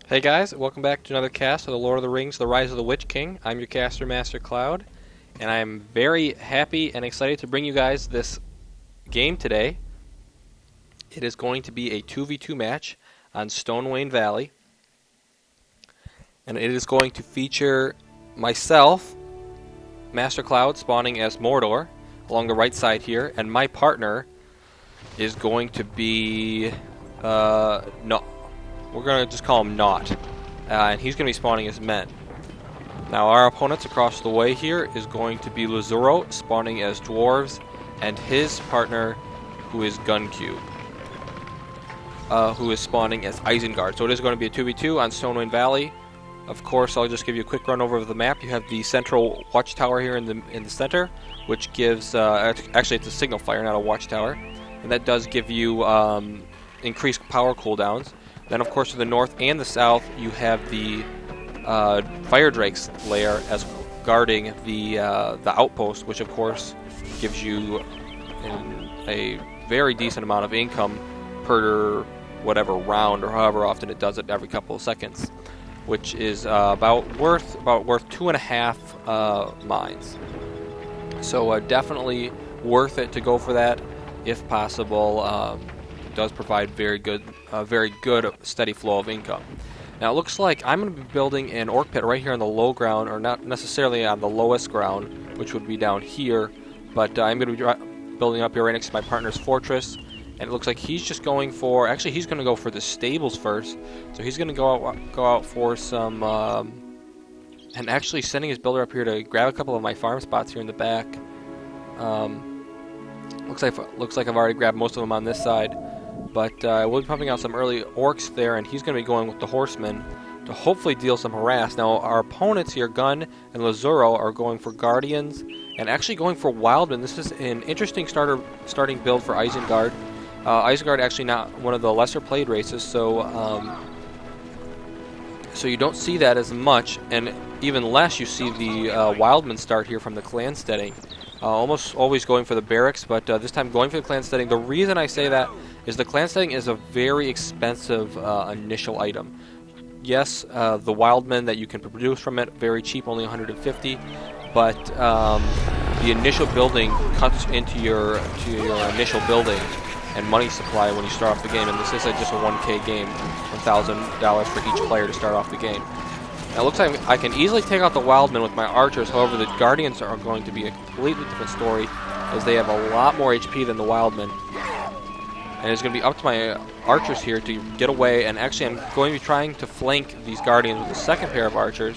Hey guys, welcome back to another cast of the Lord of the Rings, The Rise of the Witch-King. I'm your caster, Master Cloud, and I'm very happy and excited to bring you guys this game today. It is going to be a 2v2 match on Stonewain Valley, and it is going to feature myself, Master Cloud, spawning as Mordor along the right side here, and my partner is going to be no. We're going to just call him Nout, and he's going to be spawning as men. Now our opponents across the way here is going to be Luzur0 spawning as dwarves, and his partner, who is GunQ, who is spawning as Isengard. So it is going to be a 2v2 on Stonewain Valley. Of course, I'll just give you a quick run over of the map. You have the central watchtower here in the center, which gives actually it's a signal fire, not a watchtower, and that does give you increased power cooldowns. Then, of course, to the north and the south, you have the Fire Drake's lair as guarding the outpost, which, of course, gives you a very decent amount of income per whatever round or however often it does it every couple of seconds, which is about worth 2.5 mines. So definitely worth it to go for that if possible. Does provide very good steady flow of income. Now it looks like I'm going to be building an orc pit right here on the low ground, or not necessarily on the lowest ground, which would be down here, but I'm going to be building up here right next to my partner's fortress, and it looks like he's just going for, actually he's going to go for the stables first, so he's going to go out for some, and actually sending his builder up here to grab a couple of my farm spots here in the back. Looks like I've already grabbed most of them on this side. But we'll be pumping out some early orcs there, and he's going to be going with the horsemen to hopefully deal some harass. Now, our opponents here, Gun and Luzur0, are going for guardians and actually going for wildmen. This is an interesting starting build for Isengard. Isengard actually not one of the lesser played races, so you don't see that as much, and even less you see the wildmen start here from the clan steading. Almost always going for the barracks, but this time going for the clan steading. The reason I say that is the clan steading is a very expensive initial item. Yes, the wildmen that you can produce from it, very cheap, only 150, but the initial building cuts into your initial building and money supply when you start off the game, and this is just a 1K game, $1,000 for each player to start off the game. Now it looks like I can easily take out the wildmen with my archers, however the guardians are going to be a completely different story, as they have a lot more HP than the wildmen. And it's going to be up to my archers here to get away, and actually I'm going to be trying to flank these guardians with a second pair of archers.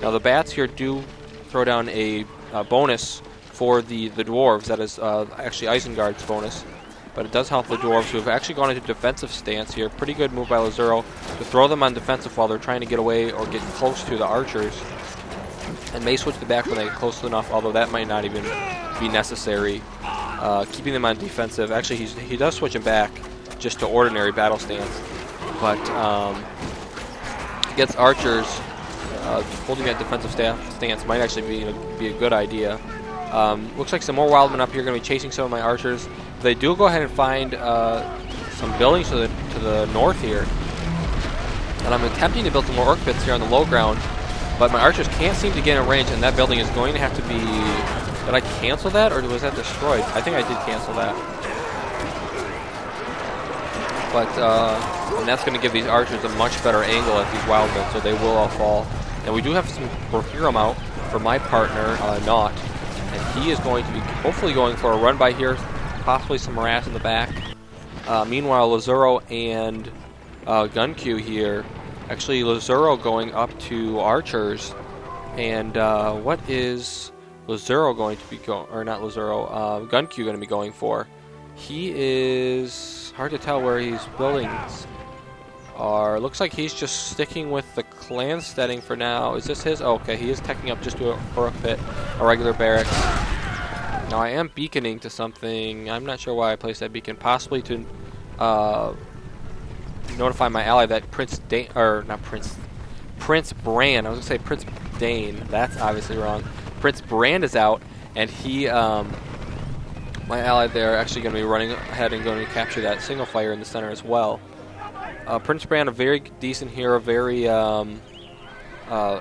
Now the bats here do throw down a bonus for the dwarves, that is actually Isengard's bonus. But it does help the dwarves, who have actually gone into defensive stance here. Pretty good move by Luzur0 to throw them on defensive while they're trying to get away or get close to the archers. And may switch the back when they get close enough, although that might not even be necessary. Keeping them on defensive. Actually, he does switch them back just to ordinary battle stance. But against archers, holding that defensive stance might actually be a good idea. Looks like some more wildmen up here are going to be chasing some of my archers. They do go ahead and find some buildings to the north here. And I'm attempting to build some more orc pits here on the low ground, but my archers can't seem to get in range, and that building is going to have to be... Did I cancel that, or was that destroyed? I think I did cancel that. But, and that's going to give these archers a much better angle at these wildmen, so they will all fall. And we do have some Rohirrim out for my partner, Nout. And he is going to be hopefully going for a run by here, possibly some harass in the back. Meanwhile, Luzur0 and GunQ here. Actually, Luzur0 going up to archers. And what is Luzur0 going to be going, or not Luzur0, GunQ going to be going for? He is hard to tell where he's building. Looks like he's just sticking with the clan steading for now. Is this his? Oh, okay, he is teching up just to a orc pit, a regular barracks. Now I am beaconing to something. I'm not sure why I placed that beacon. Possibly to notify my ally that Prince Brand. I was going to say Prince Dane. That's obviously wrong. Prince Brand is out, and he, my ally there, actually going to be running ahead and going to capture that signal fire in the center as well. Prince Brand, a very decent hero, very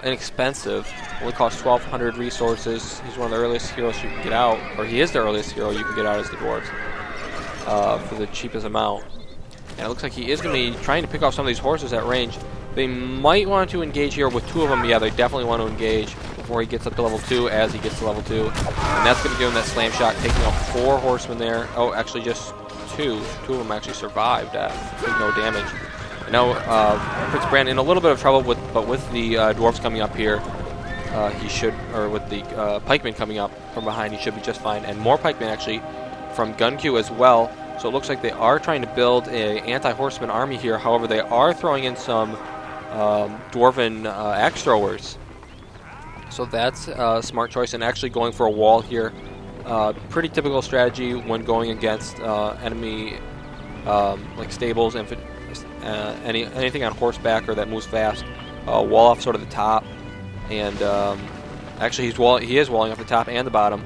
inexpensive. Only costs 1,200 resources. He's one of the earliest heroes you can get out, or he is the earliest hero you can get out as the dwarves for the cheapest amount. And it looks like he is going to be trying to pick off some of these horses at range. They might want to engage here with 2 of them. Yeah, they definitely want to engage before he gets up to level 2, as he gets to level 2. And that's going to give him that slam shot, taking out 4 horsemen there. Oh, actually just 2. 2 of them actually survived with no damage. And now Prince Brand in a little bit of trouble, but with the dwarves coming up here, he should, or with the pikemen coming up from behind, he should be just fine. And more pikemen actually from GunQ as well. So it looks like they are trying to build a anti-horseman army here. However, they are throwing in some dwarven axe throwers. So that's a smart choice, and actually going for a wall here. Pretty typical strategy when going against enemy like stables, anything on horseback or that moves fast. Wall off sort of the top, and actually he is walling off the top and the bottom.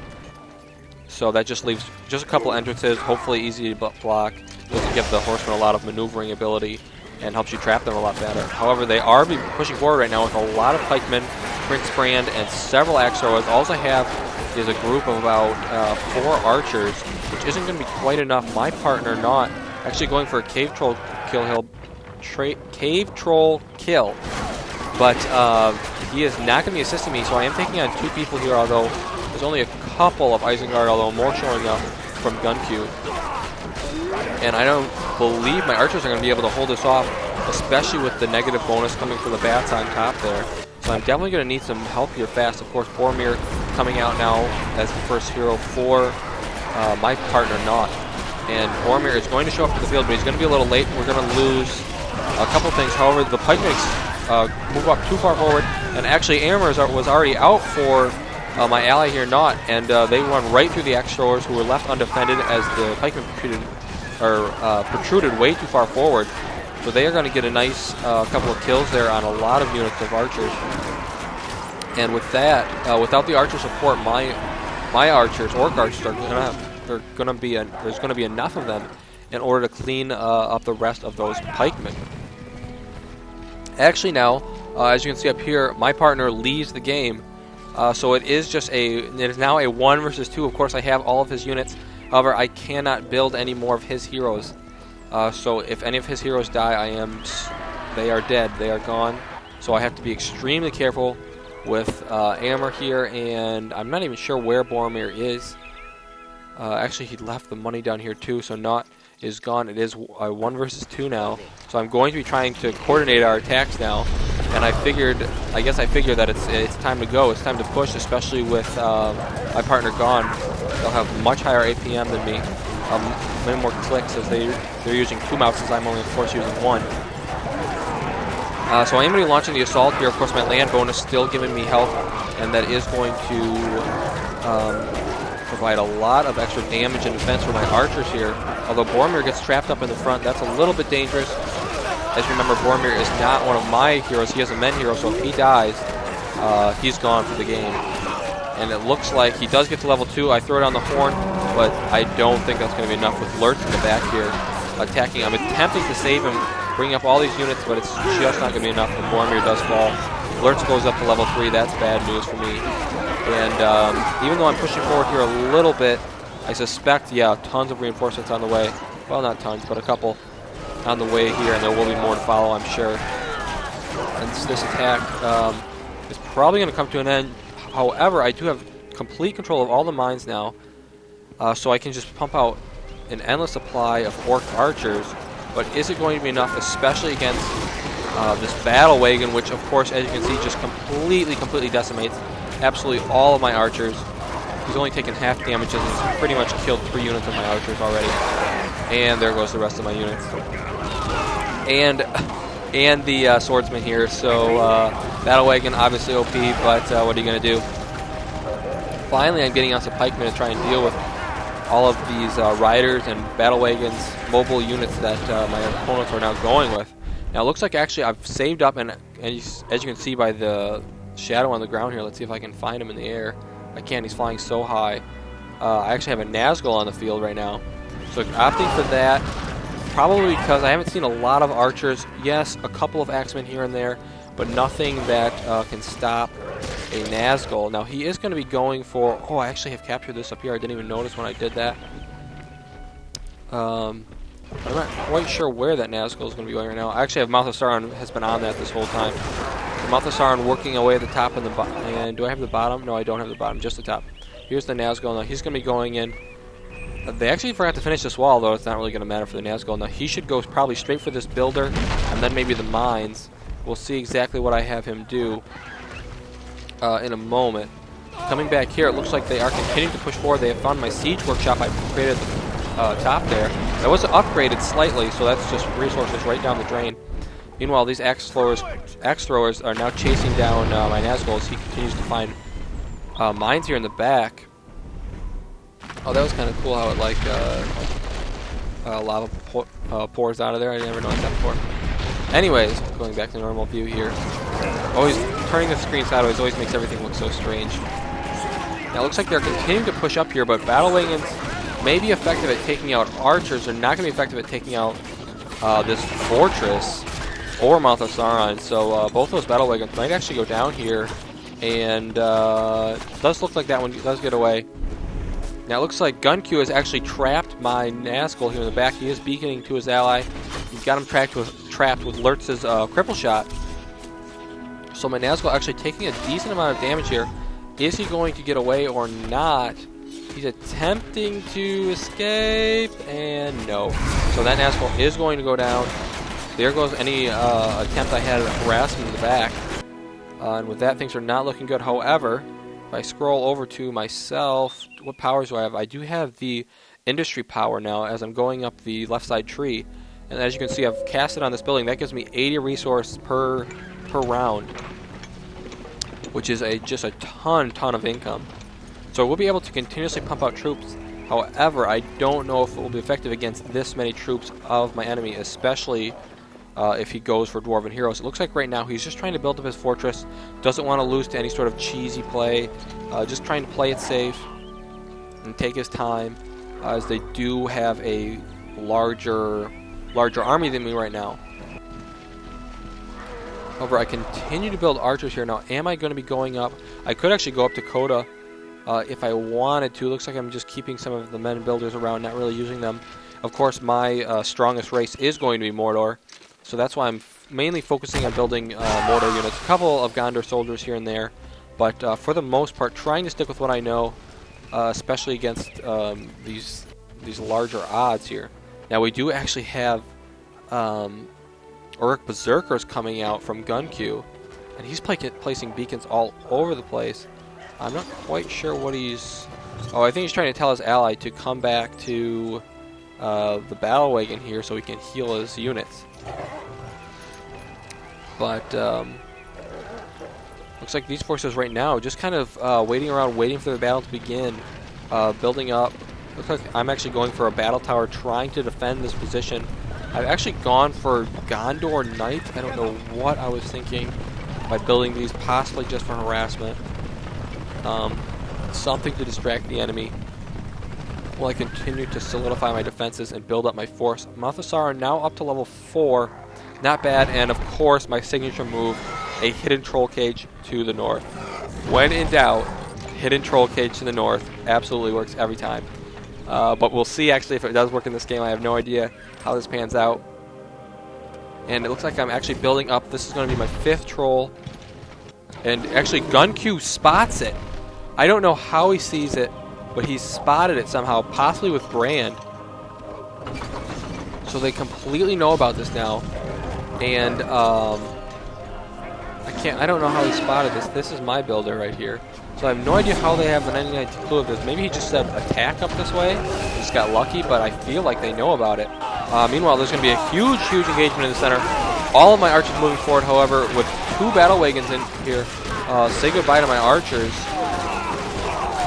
So that just leaves just a couple entrances, hopefully easy to block. Doesn't give the horsemen a lot of maneuvering ability and helps you trap them a lot better. However, they are pushing forward right now with a lot of pikemen, Prince Brand, and several axe throwers. All I have is a group of about 4 archers, which isn't going to be quite enough. My partner, Nout, actually going for a cave troll kill. But he is not going to be assisting me, so I am taking on 2 people here, although there's only a couple of Isengard, although more showing up from GunQ. And I don't believe my archers are going to be able to hold this off, especially with the negative bonus coming from the bats on top there. So I'm definitely going to need some help here fast. Of course, Boromir coming out now as the first hero for my partner, Nout. And Boromir is going to show up to the field, but he's going to be a little late. We're going to lose a couple things. However, the pikemen move up too far forward, and actually Aemir was already out for my ally here, Nout, and they run right through the axe throwers, who were left undefended as the pikemen protruded way too far forward. So they are going to get a nice couple of kills there on a lot of units of archers. And with that, without the archer support, my archers, orc archers, there's going to be enough of them in order to clean up the rest of those pikemen. Actually, now, as you can see up here, my partner leads the game. So it is now a 1 versus 2. Of course, I have all of his units. However, I cannot build any more of his heroes. So if any of his heroes die, they are dead. They are gone. So I have to be extremely careful with Aemir here, and I'm not even sure where Boromir is. Actually, he left the money down here too, so Nout is gone. It is 1 versus 2 now. So I'm going to be trying to coordinate our attacks now. And I guess I figured that it's time to go. It's time to push, especially with my partner gone. They'll have much higher APM than me. Many more clicks, as they're using 2 mouses. I'm only, of course, using 1. So I am going to be launching the assault here. Of course, my land bonus still giving me health, and that is going to provide a lot of extra damage and defense for my archers here. Although Boromir gets trapped up in the front, that's a little bit dangerous. As you remember, Boromir is not one of my heroes. He is a men hero, so if he dies, he's gone for the game. And it looks like he does get to level 2. I throw it on the horn, but I don't think that's going to be enough with Lurtz in the back here attacking. I'm attempting to save him, bringing up all these units, but it's just not going to be enough when Boromir does fall. Lurtz goes up to level 3. That's bad news for me. And even though I'm pushing forward here a little bit, I suspect, yeah, tons of reinforcements on the way. Well, not tons, but a couple on the way here, and there will be more to follow, I'm sure. And this attack is probably going to come to an end. However, I do have complete control of all the mines now, so I can just pump out an endless supply of orc archers. But is it going to be enough, especially against this battle wagon, which, of course, as you can see, just completely decimates absolutely all of my archers. He's only taken half damages and he's pretty much killed 3 units of my archers already. And there goes the rest of my units. And the swordsman here. So battle wagon obviously OP, but what are you going to do? Finally, I'm getting out some pikemen to try and deal with all of these riders and battle wagons, mobile units that my opponents are now going with. Now it looks like actually I've saved up, and as you can see by the shadow on the ground here, let's see if I can find him in the air. I can't, he's flying so high. I actually have a Nazgul on the field right now. So opting for that, Probably because I haven't seen a lot of archers. Yes, a couple of axemen here and there, but nothing that can stop a Nazgul. Now he is going to be going for... Oh, I actually have captured this up here. I didn't even notice when I did that. I'm not quite sure where that Nazgul is going to be going right now. I actually have Mouth of Sauron has been on that this whole time. So Mouth of Sauron working away at the top and the bottom. And do I have the bottom? No, I don't have the bottom, just the top. Here's the Nazgul. Now he's going to be going in. They actually forgot to finish this wall, though it's not really going to matter for the Nazgul. Now he should go probably straight for this builder, and then maybe the mines. We'll see exactly what I have him do in a moment. Coming back here, it looks like they are continuing to push forward. They have found my siege workshop I created at the top there. That was upgraded slightly, so that's just resources right down the drain. Meanwhile, these axe throwers are now chasing down my Nazgul as he continues to find mines here in the back. Oh, that was kind of cool how it like lava pours out of there. I never noticed that before. Anyways, going back to normal view here. Always turning the screen sideways always makes everything look so strange. Now it looks like they're continuing to push up here, but battle wagons may be effective at taking out archers. They're not going to be effective at taking out this fortress or Mouth of Sauron. So both those battle wagons might actually go down here, and it does look like that one does get away. Now it looks like GunQ has actually trapped my Nazgul here in the back. He is beaconing to his ally. He's got him trapped with Lurtz's cripple shot. So my Nazgul actually taking a decent amount of damage here. Is he going to get away or not? He's attempting to escape, and no. So that Nazgul is going to go down. There goes any attempt I had at harassment in the back. And with that, things are not looking good. However, if I scroll over to myself, what powers do I have? I do have the industry power now as I'm going up the left side tree. And as you can see, I've cast it on this building. That gives me 80 resources per round, which is just a ton of income. So we'll be able to continuously pump out troops. However, I don't know if it will be effective against this many troops of my enemy, especially if he goes for Dwarven Heroes. It looks like right now he's just trying to build up his fortress, doesn't want to lose to any sort of cheesy play, just trying to play it safe and take his time, as they do have a larger army than me right now. However, I continue to build archers here. Now, am I going to be going up? I could actually go up to Coda if I wanted to. Looks like I'm just keeping some of the men builders around, not really using them. Of course, my strongest race is going to be Mordor, so that's why I'm mainly focusing on building Mordor units. A couple of Gondor soldiers here and there, but for the most part, trying to stick with what I know, especially against these larger odds here. Now, we do actually have Uruk Berserkers coming out from GunQ, and he's placing beacons all over the place. I'm not quite sure what he's... Oh, I think he's trying to tell his ally to come back to the battle wagon here so he can heal his units. But looks like these forces right now just kind of waiting around, waiting for the battle to begin, building up. Looks like I'm actually going for a battle tower, trying to defend this position. I've actually gone for Gondor Knight. I don't know what I was thinking by building these, possibly just for harassment. Something to distract the enemy while I continue to solidify my defenses and build up my force. Mouth of Sauron now up to level 4. Not bad, and of course my signature move, a hidden troll cage to the north. When in doubt, hidden troll cage to the north absolutely works every time. But we'll see actually if it does work in this game. I have no idea how this pans out. And it looks like I'm actually building up. This is going to be my 5th troll. And actually GunQ spots it. I don't know how he sees it, but he spotted it somehow, possibly with Brand. So they completely know about this now. And I don't know how he spotted this. This is my builder right here. So I have no idea how they have an 99 clue of this. Maybe he just said attack up this way. He just got lucky, but I feel like they know about it. Meanwhile, there's going to be a huge engagement in the center. All of my archers moving forward, however, with 2 battle wagons in here. Say goodbye to my archers.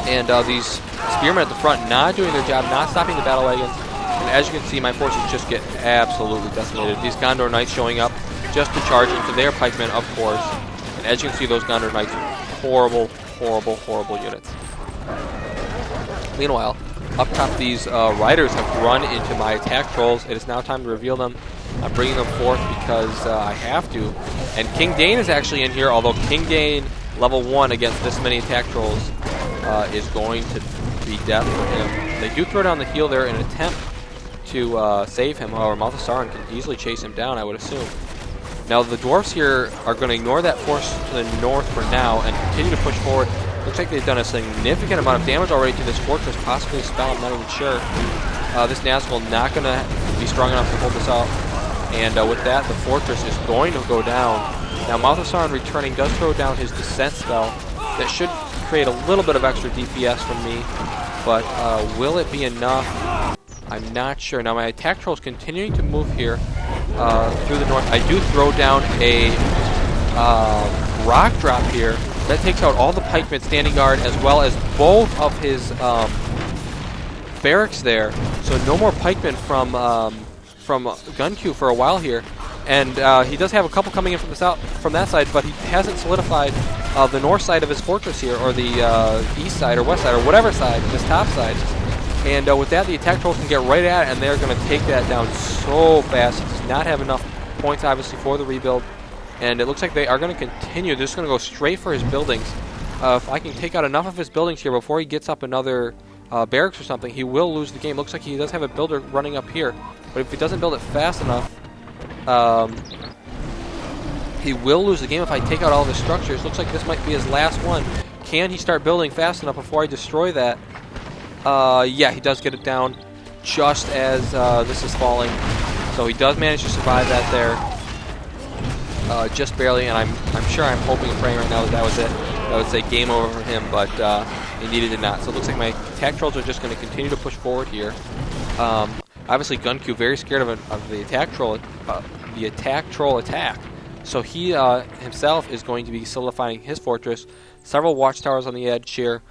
And these spearmen at the front not doing their job, not stopping the battle wagons. And as you can see, my forces just get absolutely decimated. These Gondor Knights showing up just to charge into their pikemen, of course. And as you can see, those Gondor Knights, horrible units. Meanwhile, up top, these riders have run into my attack trolls. It is now time to reveal them. I'm bringing them forth because I have to. And King Dane is actually in here, although King Dane, level 1 against this many attack trolls, is going to be death for him. They do throw down the heal there in an attempt to save him. However, Malthasaran can easily chase him down, I would assume. Now, the dwarves here are going to ignore that force to the north for now and continue to push forward. Looks like they've done a significant amount of damage already to this fortress, possibly a spell, I'm not even sure. This Nazgul not going to be strong enough to hold this out. And with that, the fortress is going to go down. Now, Malthasaran returning does throw down his descent spell. That should create a little bit of extra DPS from me, but will it be enough? I'm not sure. Now, my attack troll is continuing to move here through the north. I do throw down a rock drop here. That takes out all the pikemen standing guard as well as both of his barracks there. So no more pikemen from GunQ for a while here. And he does have a couple coming in from the south, from that side, but he hasn't solidified the north side of his fortress here, or the east side or west side or whatever side, this top side. And with that, the attack trolls can get right at it, and they're going to take that down so fast. He does not have enough points, obviously, for the rebuild. And it looks like they are going to continue. They're just going to go straight for his buildings. If I can take out enough of his buildings here before he gets up another barracks or something, he will lose the game. Looks like he does have a builder running up here. But if he doesn't build it fast enough, he will lose the game if I take out all of his structures. Looks like this might be his last one. Can he start building fast enough before I destroy that? Yeah, he does get it down just as this is falling. So he does manage to survive that there. Just barely, and I'm sure, I'm hoping and praying right now that that was it. I would say game over for him, but indeed it did not. So it looks like my attack trolls are just going to continue to push forward here. Obviously, GunQ very scared of the attack troll attack. So he himself is going to be solidifying his fortress. Several watchtowers on the edge here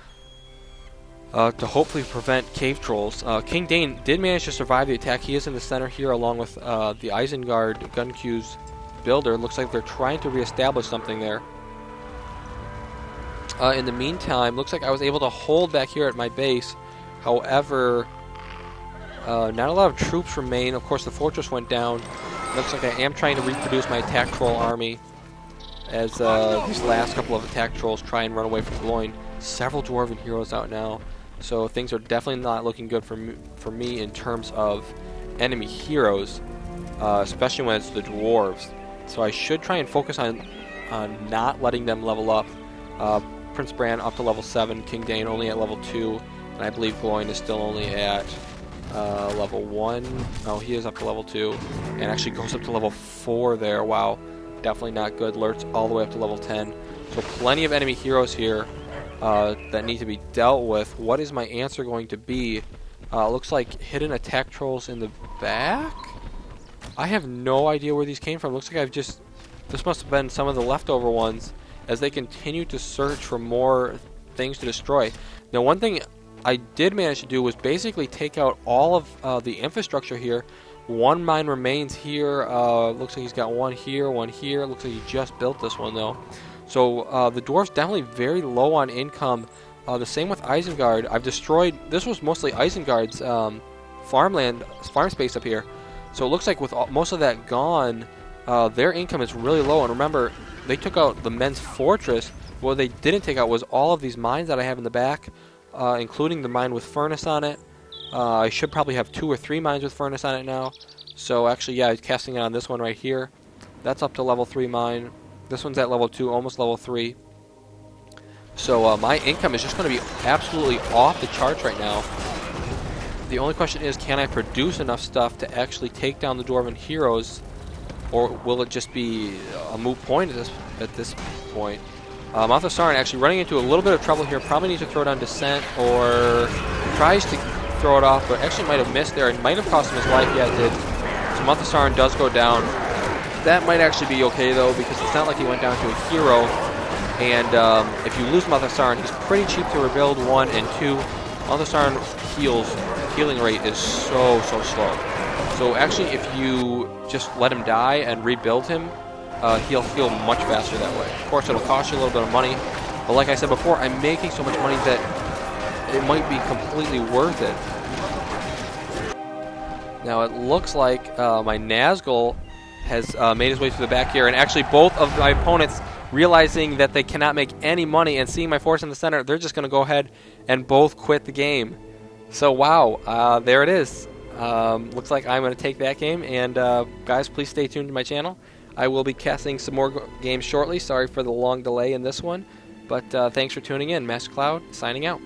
to hopefully prevent cave trolls. King Dane did manage to survive the attack. He is in the center here along with the Isengard, GunQ's builder. Looks like they're trying to reestablish something there. In the meantime, looks like I was able to hold back here at my base. However, not a lot of troops remain. Of course, the fortress went down. Looks like I am trying to reproduce my attack troll army as these last couple of attack trolls try and run away from Gloin. Several dwarven heroes out now, so things are definitely not looking good for me in terms of enemy heroes, especially when it's the dwarves. So I should try and focus on not letting them level up. Prince Bran up to level 7, King Dane only at level 2, and I believe Gloin is still only at level 1. Oh, he is up to level 2, and actually goes up to level 4 there. Wow, definitely not good. Lurt's all the way up to level 10. So plenty of enemy heroes here that need to be dealt with. What is my answer going to be? Looks like hidden attack trolls in the back? I have no idea where these came from. Looks like this must have been some of the leftover ones as they continue to search for more things to destroy. Now, one thing I did manage to do was basically take out all of the infrastructure here. One mine remains here. Looks like he's got one here, one here. Looks like he just built this one, though. So the dwarves definitely very low on income. The same with Isengard. I've destroyed... This was mostly Isengard's farm space up here. So it looks like with most of that gone, their income is really low. And remember, they took out the men's fortress. What they didn't take out was all of these mines that I have in the back, including the mine with furnace on it. I should probably have 2 or 3 mines with furnace on it now. So actually, yeah, casting it on this one right here. That's up to level 3 mine. This one's at level 2, almost level 3. So my income is just going to be absolutely off the charts right now. The only question is, can I produce enough stuff to actually take down the dwarven heroes, or will it just be a moot point at this point? Malthasaran actually running into a little bit of trouble here. Probably needs to throw down Descent, or tries to throw it off, but actually might have missed there. It might have cost him his life. Yeah, it did. So Malthasaran does go down. That might actually be okay, though, because it's not like he went down to a hero. And if you lose Malthasaran, he's pretty cheap to rebuild, 1, and 2. Malthasaran's healing rate is so slow. So actually, if you just let him die and rebuild him, he'll heal much faster that way. Of course, it'll cost you a little bit of money, but like I said before, I'm making so much money that it might be completely worth it Now it looks like my Nazgul has made his way through the back here, and actually both of my opponents, realizing that they cannot make any money and seeing my force in the center, they're just going to go ahead and both quit the game. So wow, there it is. Looks like I'm going to take that game, and guys, please stay tuned to my channel. I will be casting some more games shortly. Sorry for the long delay in this one, but thanks for tuning in. Master Cloud, signing out.